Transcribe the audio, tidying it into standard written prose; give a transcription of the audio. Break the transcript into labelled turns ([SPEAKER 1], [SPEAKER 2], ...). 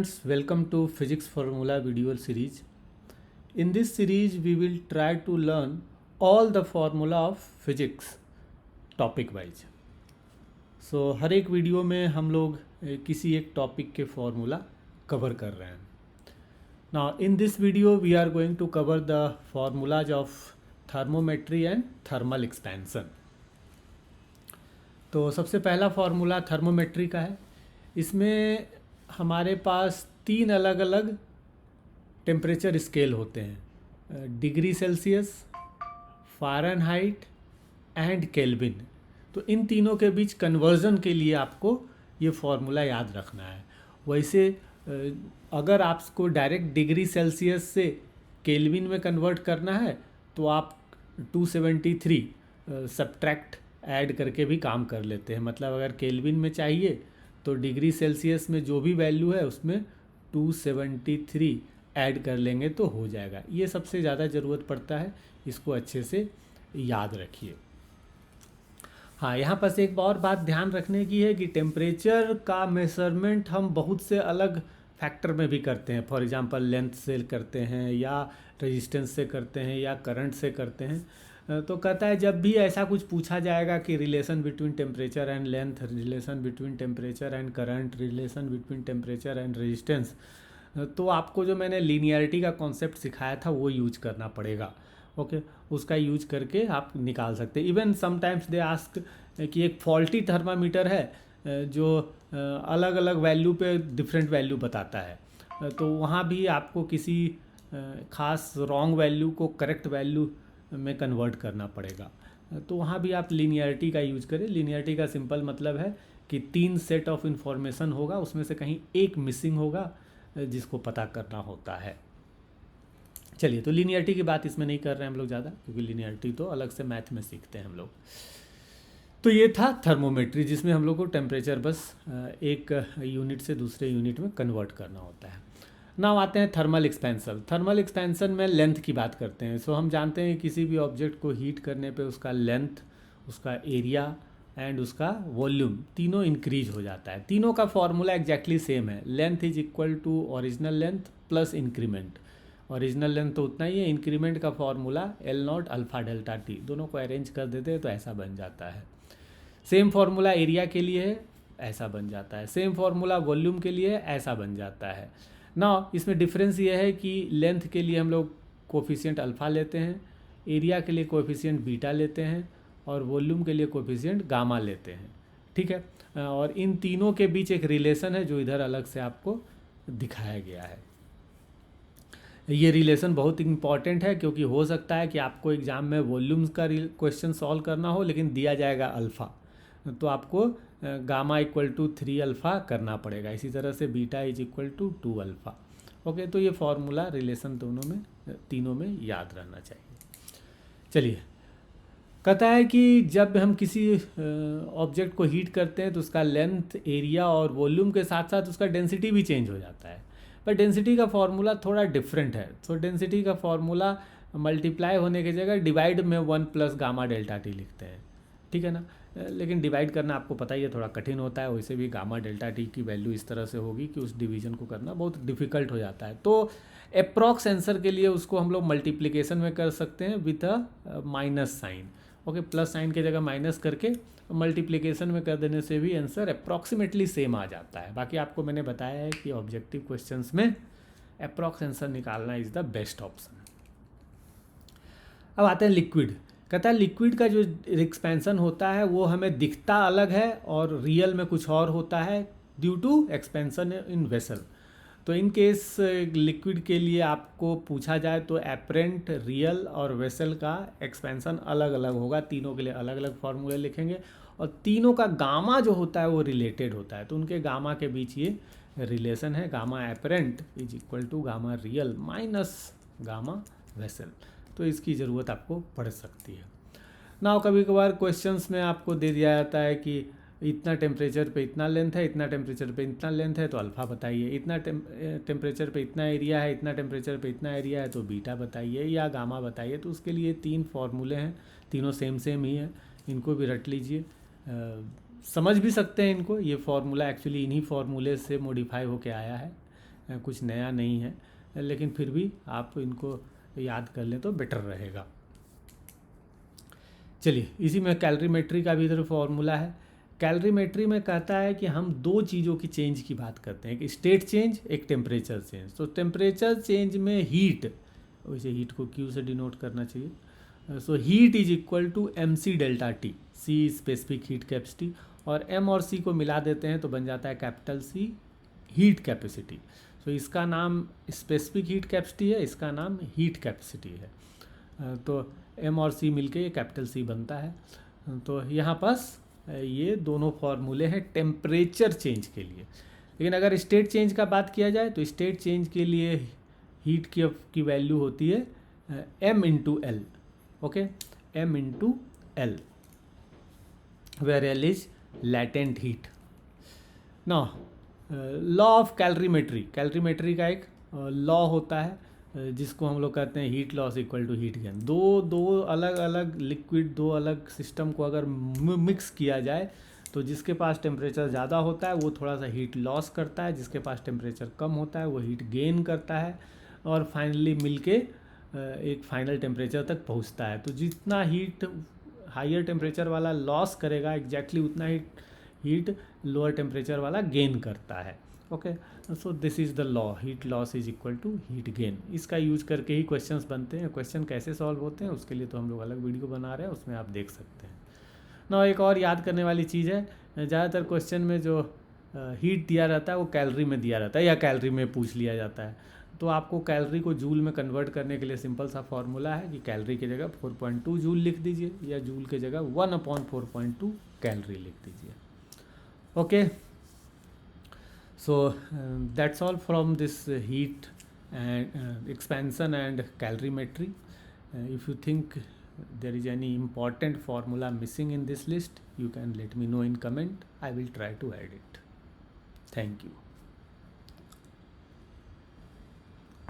[SPEAKER 1] Friends, welcome to Physics Formula video series. In this series, we will try to learn all the formula of physics topic wise. So हर एक video में हम लोग किसी एक topic के formula cover कर रहे हैं. Now in this video we are going to cover the formulas of thermometry and thermal expansion. तो सबसे पहला फार्मूला थर्मोमेट्री का है. इसमें हमारे पास तीन अलग अलग टेम्परेचर स्केल होते हैं, degree Celsius, Fahrenheit and kelvin. तो इन तीनों के बीच कन्वर्जन के लिए आपको ये फार्मूला याद रखना है. वैसे अगर आपको डायरेक्ट डिग्री सेल्सियस से केल्विन में कन्वर्ट करना है तो आप 273 सब्ट्रैक्ट ऐड करके भी काम कर लेते हैं. मतलब अगर केल्विन में चाहिए तो डिग्री सेल्सियस में जो भी वैल्यू है उसमें 273 ऐड कर लेंगे तो हो जाएगा. ये सबसे ज़्यादा ज़रूरत पड़ता है, इसको अच्छे से याद रखिए. हाँ, यहाँ पर एक और बात ध्यान रखने की है कि टेम्परेचर का मेजरमेंट हम बहुत से अलग फैक्टर में भी करते हैं. फॉर एग्जांपल लेंथ से करते हैं या रेजिस्टेंस से करते हैं या करंट से करते हैं. तो कहता है जब भी ऐसा कुछ पूछा जाएगा कि relation between temperature and length, relation between temperature and current, relation between temperature and resistance, तो आपको जो मैंने लीनियरिटी का कॉन्सेप्ट सिखाया था वो यूज करना पड़ेगा. ओके, उसका यूज करके आप निकाल सकते हैं. इवन समटाइम्स दे आस्क कि एक फॉल्टी थर्मामीटर है जो अलग अलग वैल्यू पे डिफरेंट वैल्यू बताता है, तो वहाँ भी आपको किसी खास रॉन्ग वैल्यू को करेक्ट वैल्यू में कन्वर्ट करना पड़ेगा. तो वहाँ भी आप लीनियरिटी का यूज करें. लीनियरिटी का सिंपल मतलब है कि तीन सेट ऑफ इंफॉर्मेशन होगा, उसमें से कहीं एक मिसिंग होगा जिसको पता करना होता है. चलिए, तो लीनियरिटी की बात इसमें नहीं कर रहे हैं हम लोग ज़्यादा, क्योंकि लीनियरिटी तो अलग से मैथ में सीखते हैं हम लोग. तो ये था थर्मोमेट्री, जिसमें हम लोग को टेम्परेचर बस एक यूनिट से दूसरे यूनिट में कन्वर्ट करना होता है. नाउ आते हैं थर्मल एक्सपेंशन. थर्मल एक्सपेंशन में लेंथ की बात करते हैं. सो हम जानते हैं किसी भी ऑब्जेक्ट को हीट करने पे उसका लेंथ, उसका एरिया एंड उसका वॉल्यूम तीनों इंक्रीज हो जाता है. तीनों का फॉर्मूला एग्जैक्टली सेम है. Length is equal to original length plus increment. Original length तो उतना ही है, इंक्रीमेंट का formula L naught alpha delta T. दोनों को अरेंज कर देते हैं तो ऐसा बन जाता है. सेम फॉर्मूला एरिया के लिए है, ऐसा बन जाता है. सेम फॉर्मूला वॉल्यूम के लिए है, ऐसा बन जाता है. ना इसमें डिफरेंस ये है कि लेंथ के लिए हम लोग कोफिशिएंट अल्फ़ा लेते हैं, एरिया के लिए कोफिशिएंट बीटा लेते हैं और वॉल्यूम के लिए कोफिशिएंट गामा लेते हैं. ठीक है, और इन तीनों के बीच एक रिलेशन है जो इधर अलग से आपको दिखाया गया है. ये रिलेशन बहुत इंपॉर्टेंट है क्योंकि हो सकता है कि आपको एग्ज़ाम में वॉल्यूम्स का क्वेश्चन सॉल्व करना हो लेकिन दिया जाएगा अल्फ़ा, तो आपको गामा इक्वल टू 3 अल्फ़ा करना पड़ेगा. इसी तरह से beta is equal to 2 alpha. Okay, तो ये फॉर्मूला रिलेशन दोनों में, तीनों में याद रहना चाहिए. चलिए, कहता है कि जब हम किसी ऑब्जेक्ट को हीट करते हैं तो उसका लेंथ, एरिया और वॉल्यूम के साथ साथ उसका डेंसिटी भी चेंज हो जाता है. पर डेंसिटी का फॉर्मूला थोड़ा डिफरेंट है. तो डेंसिटी का फॉर्मूला मल्टीप्लाई होने की जगह डिवाइड में 1 प्लस गामा डेल्टा टी लिखते हैं. ठीक है ना, लेकिन डिवाइड करना आपको पता ही है थोड़ा कठिन होता है. वैसे भी गामा डेल्टा टी की वैल्यू इस तरह से होगी कि उस डिवीजन को करना बहुत डिफ़िकल्ट हो जाता है. तो अप्रॉक्स आंसर के लिए उसको हम लोग मल्टीप्लिकेशन में कर सकते हैं with a minus sign. Okay, plus sign की जगह माइनस करके मल्टीप्लिकेशन में कर देने से भी आंसर अप्रॉक्सीमेटली सेम आ जाता है. बाकी आपको मैंने बताया है कि ऑब्जेक्टिव क्वेश्चंस में अप्रॉक्स आंसर निकालना इज़ द बेस्ट ऑप्शन. अब आते हैं लिक्विड. कहता है लिक्विड का जो एक्सपेंशन होता है वो हमें दिखता अलग है और रियल में कुछ और होता है due to expansion in vessel. तो इन केस लिक्विड के लिए आपको पूछा जाए तो एपरेंट, रियल और वेसल का एक्सपेंशन अलग अलग होगा. तीनों के लिए अलग अलग फार्मूले लिखेंगे और तीनों का गामा जो होता है वो रिलेटेड होता है. तो उनके गामा के बीच ये रिलेशन है. Gamma apparent is equal to gamma real minus gamma vessel. तो इसकी ज़रूरत आपको पड़ सकती है. ना कभी कभार क्वेश्चंस में आपको दे दिया जाता है कि इतना टेम्परेचर पे इतना लेंथ है, इतना टेम्परेचर पे इतना लेंथ है तो अल्फ़ा बताइए, इतना टेम्परेचर पे इतना एरिया है, इतना टेम्परेचर पे इतना एरिया है तो बीटा बताइए या गामा बताइए. तो उसके लिए तीन फार्मूले हैं, तीनों सेम ही हैं. इनको भी रट लीजिए, समझ भी सकते हैं इनको. ये फार्मूला एक्चुअली इन्हीं फार्मूले से मॉडिफाई होके आया है. कुछ नया नहीं है, लेकिन फिर भी आप इनको याद कर लें तो बेटर रहेगा। चलिए, इसी में कैलोरीमेट्री का भी इधर फॉर्मूला है। कैलोरीमेट्री में कहता है कि हम दो चीज़ों की चेंज की बात करते हैं, एक स्टेट चेंज, एक टेम्परेचर चेंज। तो टेम्परेचर चेंज में हीट, वैसे हीट को क्यू से डिनोट करना चाहिए। So heat is equal to M C delta T. C specific heat capacity, और एम और सी को मिला देते हैं तो बन जाता है कैपिटल सी हीट कैपेसिटी। सो इसका नाम स्पेसिफिक हीट कैपेसिटी है, इसका नाम हीट कैपेसिटी है। तो एम और सी मिलके ये कैपिटल सी बनता है। तो यहाँ पास ये दोनों फॉर्मूले हैं टेम्परेचर चेंज के लिए। लेकिन अगर स्टेट चेंज का बात किया जाए तो स्टेट चेंज के लिए हीट की वैल्यू होती है m into L. Okay, m into L, where L is latent heat. Now law of calorimetry, calorimetry का एक लॉ होता है जिसको हम लोग कहते हैं heat loss equal to heat gain. दो अलग अलग लिक्विड, दो अलग सिस्टम को अगर मिक्स किया जाए तो जिसके पास टेम्परेचर ज़्यादा होता है वो थोड़ा सा हीट लॉस करता है, जिसके पास टेम्परेचर कम होता है वो हीट गेन करता है, और फाइनली मिलके एक फाइनल टेम्परेचर तक पहुंचता है। तो जितना हीट हायर टेम्परेचर वाला लॉस करेगा एग्जैक्टली उतना हीट लोअर टेम्परेचर वाला गेन करता है। Okay, so this is the law, heat loss is equal to heat gain. इसका यूज करके ही क्वेश्चंस बनते हैं। क्वेश्चन कैसे सॉल्व होते हैं उसके लिए तो हम लोग अलग वीडियो बना रहे हैं, उसमें आप देख सकते हैं ना। एक और याद करने वाली चीज़ है, ज़्यादातर क्वेश्चन में जो हीट दिया रहता है वो कैलोरी में दिया रहता है या कैलोरी में पूछ लिया जाता है। तो आपको कैलोरी को जूल में कन्वर्ट करने के लिए सिंपल सा फॉर्मूला है कि कैलोरी की जगह 4.2 जूल लिख दीजिए, या जूल की जगह 1/4.2 कैलोरी लिख दीजिए। Okay, so that's all from this heat and expansion and calorimetry. If you think there is any important formula missing in this list, you can let me know in comment. I will try to add it. Thank you.